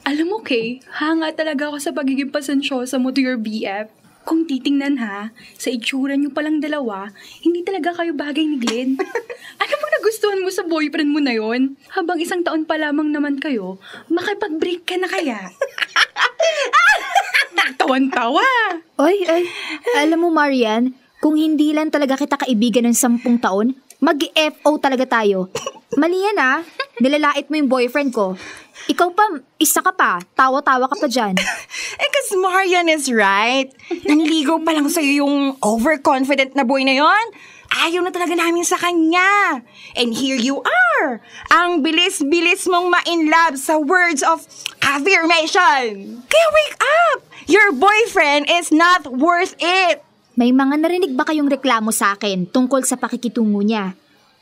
Alam mo, Kay, hanga talaga ako sa pagiging pasensyosa mo to your BF. Kung titingnan ha, sa itsura niyo palang dalawa, hindi talaga kayo bagay ni Glenn. Ano bang nagustuhan mo sa boyfriend mo na yon? Habang 1 taon pa lamang naman kayo, makipag-break ka na kaya? Tawan-tawa! Oy, alam mo Marian, kung hindi lang talaga kita kaibigan ng 10 taon, mag-FO talaga tayo. Mali yan nilalait mo yung boyfriend ko. Ikaw pa, isa ka pa, tawa-tawa ka pa dyan. Cause Marian is right. Naniligaw pa lang sa'yo yung overconfident na boy na yon. Ayaw na talaga namin sa kanya. And here you are. Ang bilis-bilis mong ma-in-love sa words of affirmation. Kaya wake up! Your boyfriend is not worth it. May mga narinig ba kayong reklamo sa akin tungkol sa pakikitungo niya?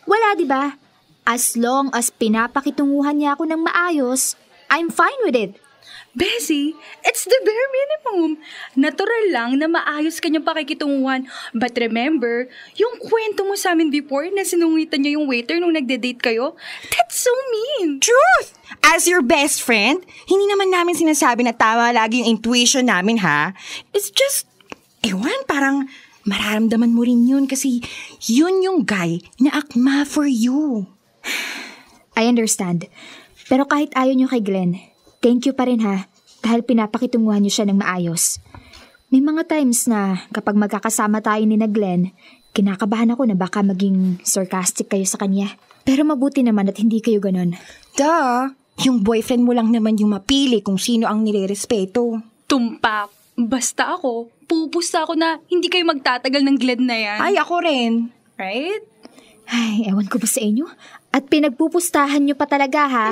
Wala, di ba? As long as pinapakitunguhan niya ako ng maayos, I'm fine with it. Bessie, it's the bare minimum. Natural lang na maayos kanyang pakikitunguhan. But remember, yung kwento mo sa amin before na sinungitan niya yung waiter nung nagde-date kayo? That's so mean. Truth! As your best friend, hindi naman namin sinasabi na tama lagi yung intuition namin, ha? It's just, parang mararamdaman mo rin yun kasi yun yung guy na akma for you. I understand. Pero kahit ayaw niyo kay Glenn, thank you pa rin ha, dahil pinapakitunguhan niyo siya ng maayos. May mga times na kapag magkakasama tayo ni na Glenn, kinakabahan ako na baka maging sarcastic kayo sa kanya. Pero mabuti naman at hindi kayo ganon. Duh! Yung boyfriend mo lang naman yung mapili kung sino ang nirerespeto. Tumpak. Basta ako, pupusta ako na hindi kayo magtatagal ng Glenn na yan. Ay, ako rin. Right? Ay, ewan ko ba sa inyo? At pinagpupustahan niyo pa talaga ha?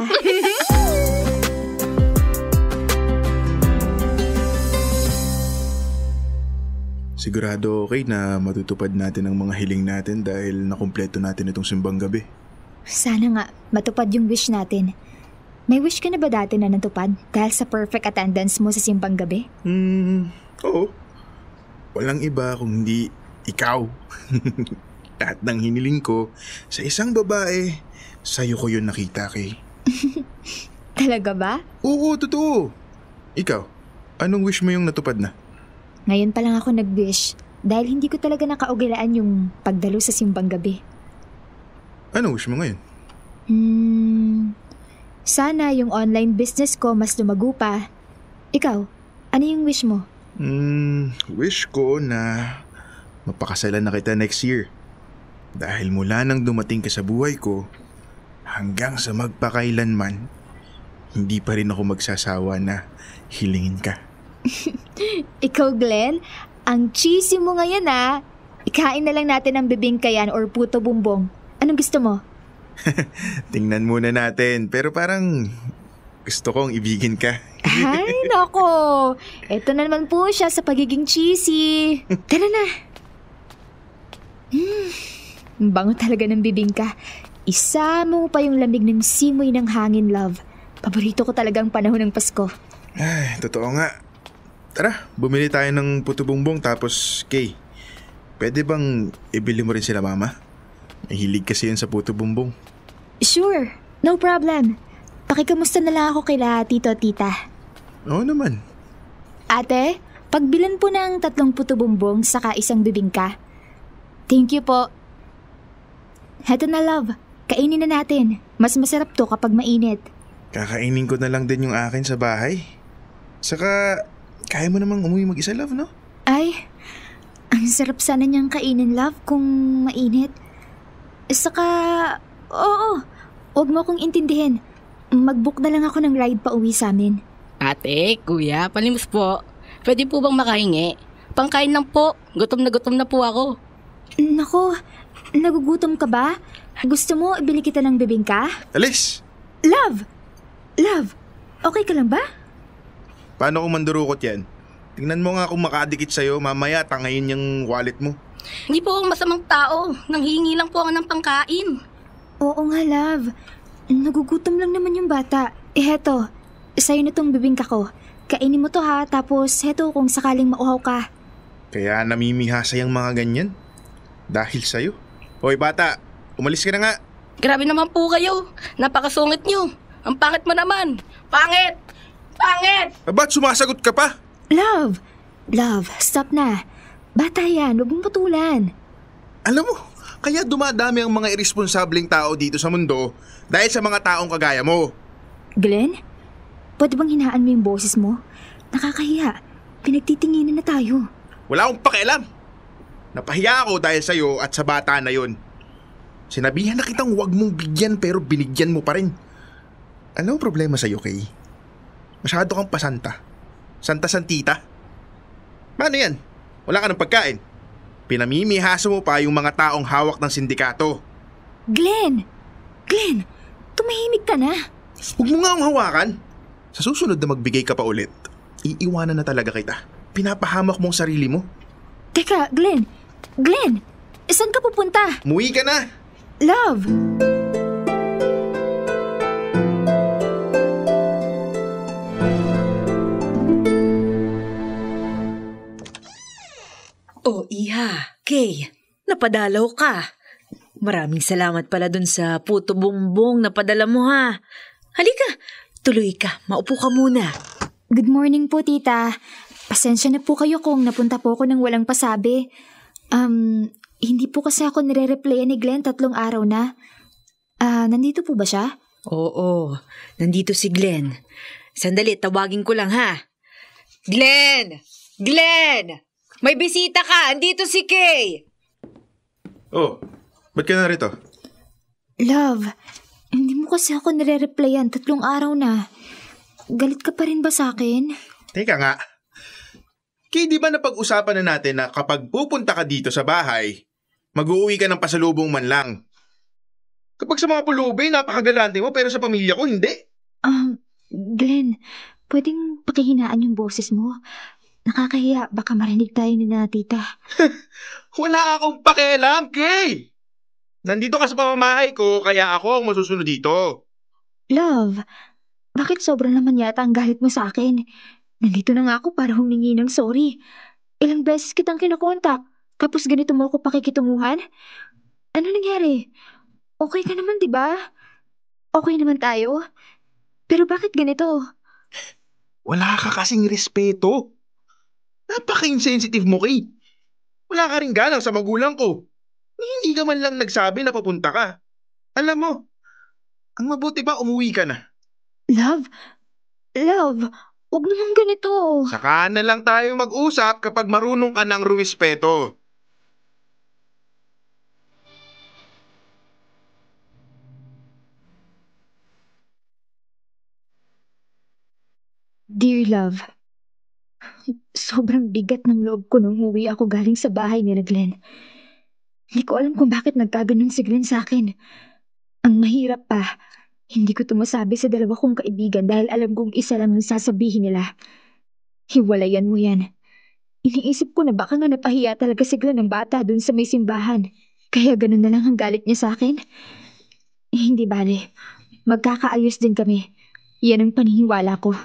Sigurado okay na matutupad natin ang mga hiling natin dahil nakumpleto natin itong simbang gabi. Sana nga, matupad yung wish natin. May wish ka na ba dati na natupad dahil sa perfect attendance mo sa simbang gabi? Oo. Walang iba kung hindi ikaw. Lahat ng hiniling ko sa isang babae, sa'yo ko yun nakita, Kay. Talaga ba? Oo, totoo. Ikaw, anong wish mo yung natupad na? Ngayon pa lang ako nag-wish dahil hindi ko talaga nakaugilaan yung pagdalo sa simbang gabi. Anong wish mo ngayon? Sana yung online business ko mas lumago pa. Ikaw, ano yung wish mo? Wish ko na mapakasalan na kita next year. Dahil mula nang dumating ka sa buhay ko, hanggang sa magpakailanman, hindi pa rin ako magsasawa na hilingin ka. Ikaw, Glenn, ang cheesy mo ngayon Ikain na lang natin ang bibingka yan or puto bumbong. Anong gusto mo? Tingnan muna natin, pero parang gusto kong ibigin ka. Ay, nako. Ito na naman po siya sa pagiging cheesy. Tara na. Bango talaga ng bibingka. Isama mo pa yung lamig ng simoy ng hangin, love. Paborito ko talagang panahon ng Pasko. Ay, totoo nga. Tara, bumili tayo ng puto bumbong tapos, Kay, pwede bang ibili mo rin sila mama? Mahilig kasi yan sa puto bumbong. Sure, no problem. Pakikamusta na lang ako kila tito at tita. Oo naman. Ate, pagbilan po ng 3 puto bumbong saka 1 bibingka. Thank you po. Heto na, love. Kainin na natin. Mas masarap to kapag mainit. Kakainin ko na lang din yung akin sa bahay. Saka, kaya mo namang umuwi mag-isa, love, no? Ay, ang sarap sana niyang kainin, love, kung mainit. Saka, oo, huwag mo akong intindihin. Mag-book na lang ako ng ride pa uwi sa amin. Ate, kuya, palimos po. Pwede po bang makahingi? Pangkain lang po. Gutom na po ako. Nako, nagugutom ka ba? Gusto mo ibili kita ng bibingka? Alis! Love! Love, okay ka lang ba? Paano kung mandurukot yan? Tingnan mo nga kung makadikit sa'yo, mamaya tangayin yung wallet mo. Hindi po akong masamang tao. Nanghihingi lang po ako ng pangkain. Oo nga, love. Nagugutom lang naman yung bata. Heto, sa'yo na tong bibingka ko. Kainin mo to ha, tapos heto kung sakaling mauhaw ka. Kaya namimihasa yung mga ganyan. Dahil sa'yo. Hoy bata, umalis ka na nga. Grabe naman po kayo. Napakasungit nyo. Ang pangit mo naman. Pangit! Pangit! Ba't sumasagot ka pa? Love, stop na. Bata yan, huwag mong patulan. Alam mo, kaya dumadami ang mga irresponsableng tao dito sa mundo dahil sa mga taong kagaya mo. Glenn, pwede bang hinaan mo yung boses mo? Nakakahiya. Pinagtitinginan na tayo. Wala akong pakialam. Napahiya ako dahil sa'yo at sa bata na yon. Sinabihan na kitang huwag mong bigyan pero binigyan mo pa rin. Ano ang problema sa'yo, Kay? Masyado kang pasanta. Santa-santita. Paano yan? Wala ka ng pagkain. Pinamimihaso mo pa yung mga taong hawak ng sindikato. Glenn, tumahimik ka na. Huwag mo nga akong hawakan. Sa susunod na magbigay ka pa ulit, iiwanan na talaga kita. Pinapahamak mo ang sarili mo. Teka, Glenn, saan ka pupunta? Umuwi ka na. Love! Oh, Iha, Kay, napadalaw ka. Maraming salamat pala dun sa puto bumbong na padala mo ha. Halika, tuloy ka, maupo ka muna. Good morning po, tita. Pasensya na po kayo kung napunta po ako ng walang pasabi. Hindi po kasi ako nire-replyan ni Glenn 3 araw na. Nandito po ba siya? Oo, nandito si Glenn. Sandali, tawagin ko lang ha. Glenn! May bisita ka! Andito si Kay! Oh, ba't ka na rito? Love, hindi mo kasi ako nire-replyan 3 araw na. Galit ka pa rin ba sa akin? Teka nga. Kay, di ba napag-usapan na natin na kapag pupunta ka dito sa bahay, mag-uuwi ka ng pasalubong man lang? Kapag sa mga pulubi, napakagalante mo, pero sa pamilya ko, hindi. Glenn, pwedeng pakihinaan yung boses mo. Nakakahiya, baka marinig tayo ni na tita. Wala akong pakialam, Kay! Nandito ka sa pamamahay ko, kaya ako ang masusunod dito. Love, bakit sobrang naman yata ang galit mo sa akin? Nandito na nga ako para humingi ng sorry. Ilang beses kitang kinakontak, tapos ganito mo ako pakikitunguhan? Ano nangyari? Okay ka naman, di ba? Okay naman tayo? Pero bakit ganito? Wala ka kasing respeto. Napaka-insensitive mo, Kay. Wala ka rin galang sa magulang ko. Hindi ka man lang nagsabi na papunta ka. Alam mo, ang mabuti pa umuwi ka na. Love, huwag naman ganito. Saka na lang tayo mag-usap kapag marunong ka ng rumispeto. Dear Love, sobrang bigat ng loob ko nung umuwi ako galing sa bahay ni Glenn. Hindi ko alam kung bakit nagkaganon si Glenn sa akin. Ang mahirap pa, hindi ko tumasabi sa 2 kong kaibigan dahil alam kong isa lang ang sasabihin nila. Hiwalayan mo yan. Iniisip ko na baka nga napahiya talaga si Glenn ng bata dun sa may simbahan. Kaya ganun na lang ang galit niya sa akin. Hindi bale. Magkakaayos din kami. Yan ang paniniwala ko.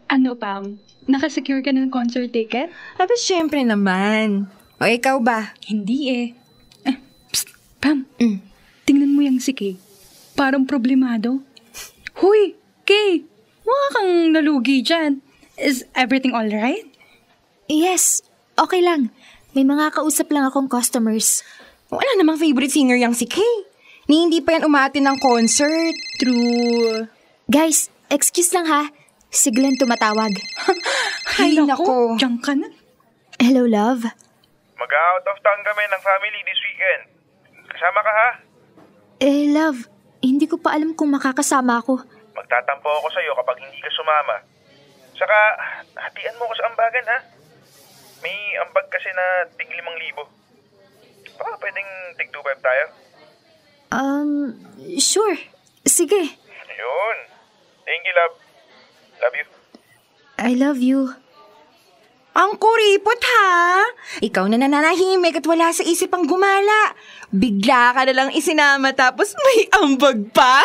Ano, Pam? Nakasecure ka ng concert ticket? Aba, syempre naman. O, ikaw ba? Hindi eh. Psst, Pam. Tingnan mo yung si Kay. Parang problemado. Huy, Kay! Mukha kang nalugi dyan. Is everything alright? Yes, okay lang. May mga kausap lang akong customers. Wala namang favorite singer yang si Kay. Ni hindi pa yan umaatin ng concert. True. Guys, excuse lang ha. Si Glenn tumatawag. Ay, nako. Diyan ka na. Hello, love. Mag-out of town kami ng family this weekend. Kasama ka ha? Love, hindi ko pa alam kung makakasama ako. Magtatampo ako sa'yo kapag hindi ka sumama. Saka, hatian mo ko sa ambagan ha? May ambag kasi na tig 5,000. Baka pwedeng tig 2,500 tayo? Sure. Sige. Ayun. Thank you, love. Love you. I love you. Ang kuripot ha! Ikaw na nananahimik at wala sa isip ang gumala. Bigla ka na lang isinama tapos may ambag pa.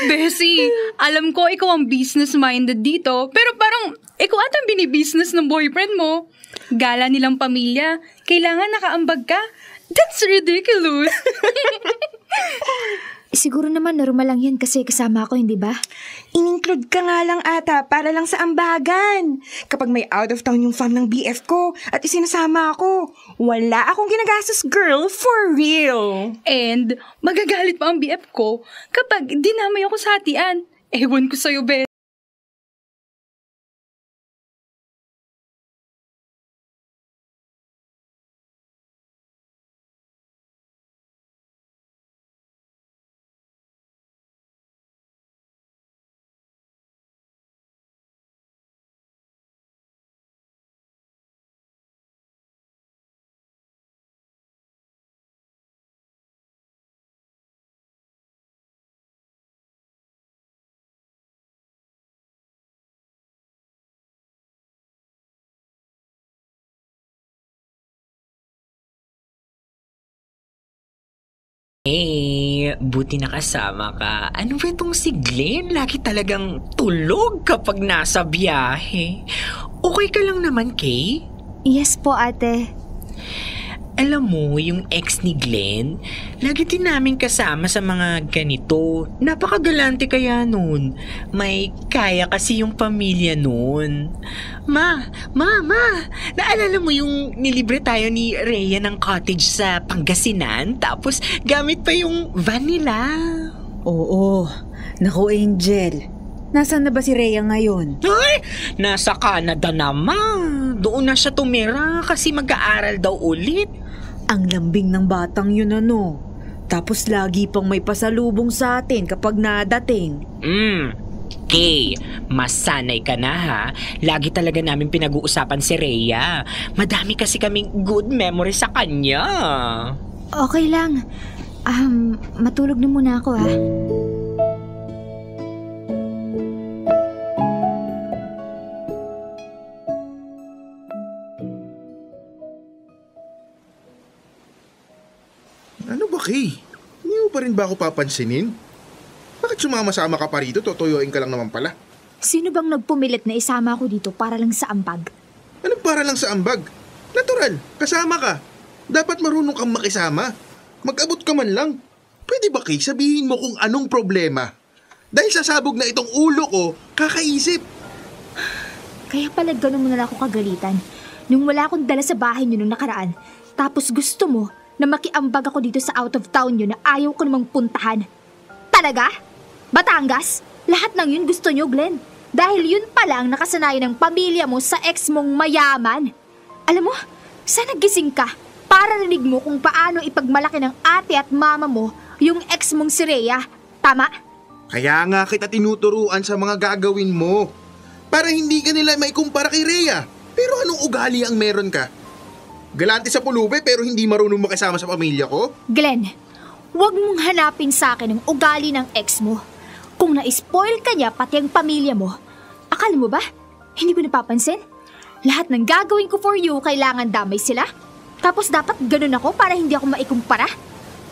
Bessie, alam ko ikaw ang business-minded dito, pero parang Kung atang binibusiness ng boyfriend mo, gala nilang pamilya, kailangan nakaambag ka. That's ridiculous. Siguro naman normal lang yan kasi kasama ako, hindi ba? In-include ka nga lang ata para lang sa ambagan. Kapag may out of town yung fam ng BF ko at isinasama ako, wala akong ginagastos, girl, for real. And magagalit pa ang BF ko kapag dinamay ako sa hatian. Ewan ko sa'yo, Ben. Buti nakasama ka. Ano ba itong si Glenn? Lagi talagang tulog kapag nasa biyahe. Okay ka lang naman, Kay? Yes po, ate. Alam mo, yung ex ni Glenn, lagi din namin kasama sa mga ganito. Napakagalante kaya nun. May kaya kasi yung pamilya nun. Ma, naalala mo yung nilibre tayo ni Rhea ng cottage sa Pangasinan? Tapos gamit pa yung van nila. Oo. Naku, Angel. Nasaan na ba si Rhea ngayon? Ay, nasa Canada naman. Doon na siya tumira kasi mag-aaral daw ulit. Ang lambing ng batang yun ano. Tapos lagi pang may pasalubong sa atin kapag nadating. Kay, masanay ka na ha. Lagi talaga namin pinag-uusapan si Rhea. Madami kasi kaming good memory sa kanya. Okay lang. Matulog na muna ako ha. Ano ba, Kay? Hindi mo pa rin ba ako papansinin? Bakit sumama-sama ka pa rito? Totoyoin ka lang naman pala. Sino bang nagpumilit na isama ako dito para lang sa ambag? Anong para lang sa ambag? Natural, kasama ka. Dapat marunong kang makisama. Mag-abot ka man lang. Pwede ba, Kay, sabihin mo kung anong problema? Dahil sa sabog na itong ulo ko, kakaisip. Kaya pala ganun mo na lang ako kagalitan. Nung wala akong dala sa bahay niyo nung nakaraan, tapos gusto mo na makiambag ako dito sa out of town yun na ayaw ko namang puntahan. Talaga? Batangas? Lahat ng yun gusto nyo, Glenn. Dahil yun pala ang nakasanayan ng pamilya mo sa ex mong mayaman. Alam mo, sana gising ka para rinig mo kung paano ipagmalaki ng ate at mama mo yung ex mong si Rhea. Tama? Kaya nga kita tinuturuan sa mga gagawin mo. Para hindi ka nila maikumpara kay Rhea. Pero anong ugali ang meron ka? Galante sa pulube pero hindi marunong makisama sa pamilya ko? Glenn, huwag mong hanapin sa akin ang ugali ng ex mo. Kung na-spoil ka niya pati ang pamilya mo, akala mo ba? Hindi ko napapansin? Lahat ng gagawin ko for you, kailangan damay sila? Tapos dapat ganun ako para hindi ako maikumpara?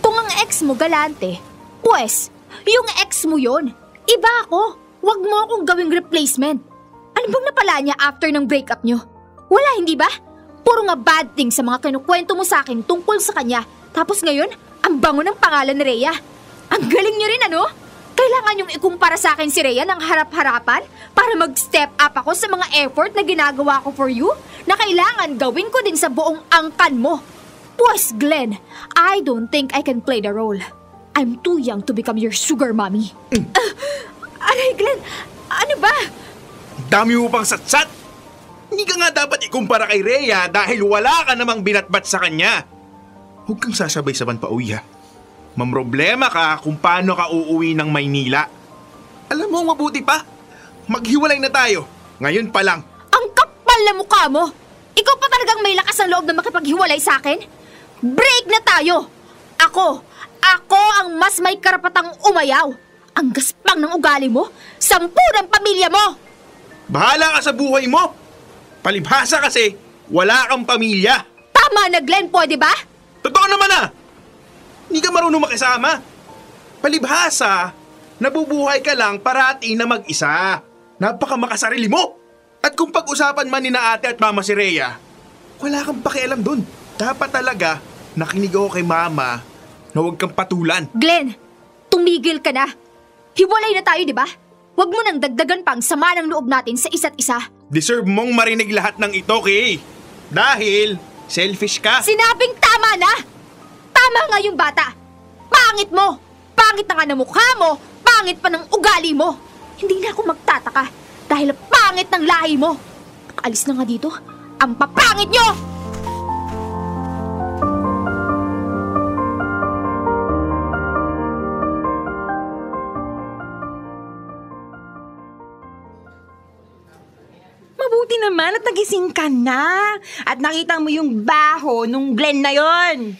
Kung ang ex mo galante, pues, yung ex mo yon. Iba ako. Huwag mo akong gawing replacement. Ano bang napala niya after ng breakup niyo? Wala, hindi ba? Puro nga bad thing sa mga kinukwento mo sa akin tungkol sa kanya. Tapos ngayon, ang bango ng pangalan ni Rhea. Ang galing niyo rin, ano? Kailangan yung ikumpara sa akin si Rhea ng harap-harapan para mag-step up ako sa mga effort na ginagawa ko for you na kailangan gawin ko din sa buong angkan mo. Pues, Glenn, I don't think I can play the role. I'm too young to become your sugar mommy. Aray, Glenn, ano ba? Dami mo pang satsat! Hindi ka nga dapat ikumpara kay Rhea dahil wala ka namang binatbat sa kanya. Huwag kang sasabay-saban pa uwi ha. Mamroblema ka kung paano ka uuwi ng Maynila. Alam mo, mabuti pa. Maghiwalay na tayo. Ngayon pa lang. Ang kapal na mukha mo! Ikaw pa talagang may lakas ng loob na makipaghiwalay sa akin? Break na tayo! Ako ang mas may karapatang umayaw. Ang gaspang ng ugali mo, 10 ng pamilya mo! Bahala ka sa buhay mo! Palibhasa kasi, wala kang pamilya. Tama na, Glenn, pwede ba? Totoo naman ah! Hindi ka marunong makisama. Palibhasa, nabubuhay ka lang parati na mag-isa. Napakamakasarili mo! At kung pag-usapan man ni na ate at mama si Rhea, wala kang pakialam dun. Dapat talaga nakinig ako kay mama na huwag kang patulan. Glenn, tumigil ka na. Hiwalay na tayo, di ba? Huwag mo nang dagdagan pang sama ng loob natin sa isa't isa. Deserve mong marinig lahat ng ito, Kay. Dahil selfish ka. Sinabing tama na! Tama nga yung bata. Pangit mo! Pangit na nga ng mukha mo! Pangit pa ng ugali mo! Hindi na ako magtataka dahil pangit ng lahi mo. Alis na nga dito. Ang papangit nyo! Mabuti naman at nagising ka na. At nakita mo yung baho nung Glenn na yon.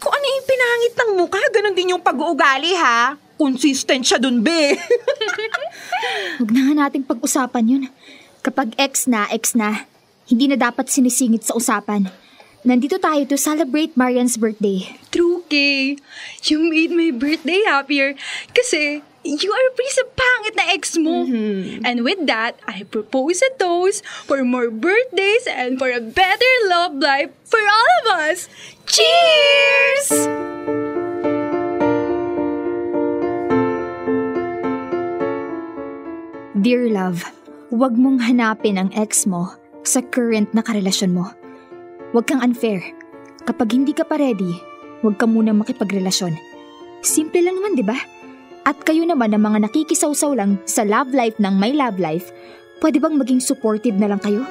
Kung ano yung pinangit ng mukha, ganun din yung pag-uugali ha. Consistent siya dun, be. Huwag na nga nating pag-usapan yun. Kapag ex na, hindi na dapat sinisingit sa usapan. Nandito tayo to celebrate Marian's birthday. True, Kay. You made my birthday happier. Kasi you are pretty sa pangit na ex mo. And with that, I propose a toast for more birthdays and for a better love life for all of us. Cheers! Dear love, huwag mong hanapin ang ex mo sa current na karelasyon mo. Huwag kang unfair. Kapag hindi ka pa ready, huwag ka munang makipagrelasyon. Simple lang naman, di ba? At kayo naman ang mga nakikisawsaw lang sa love life ng may love life, pwede bang maging supportive na lang kayo?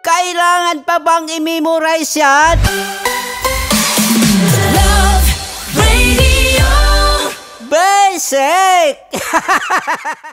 Kailangan pa bang i-memorize yan? Love Radio Basic!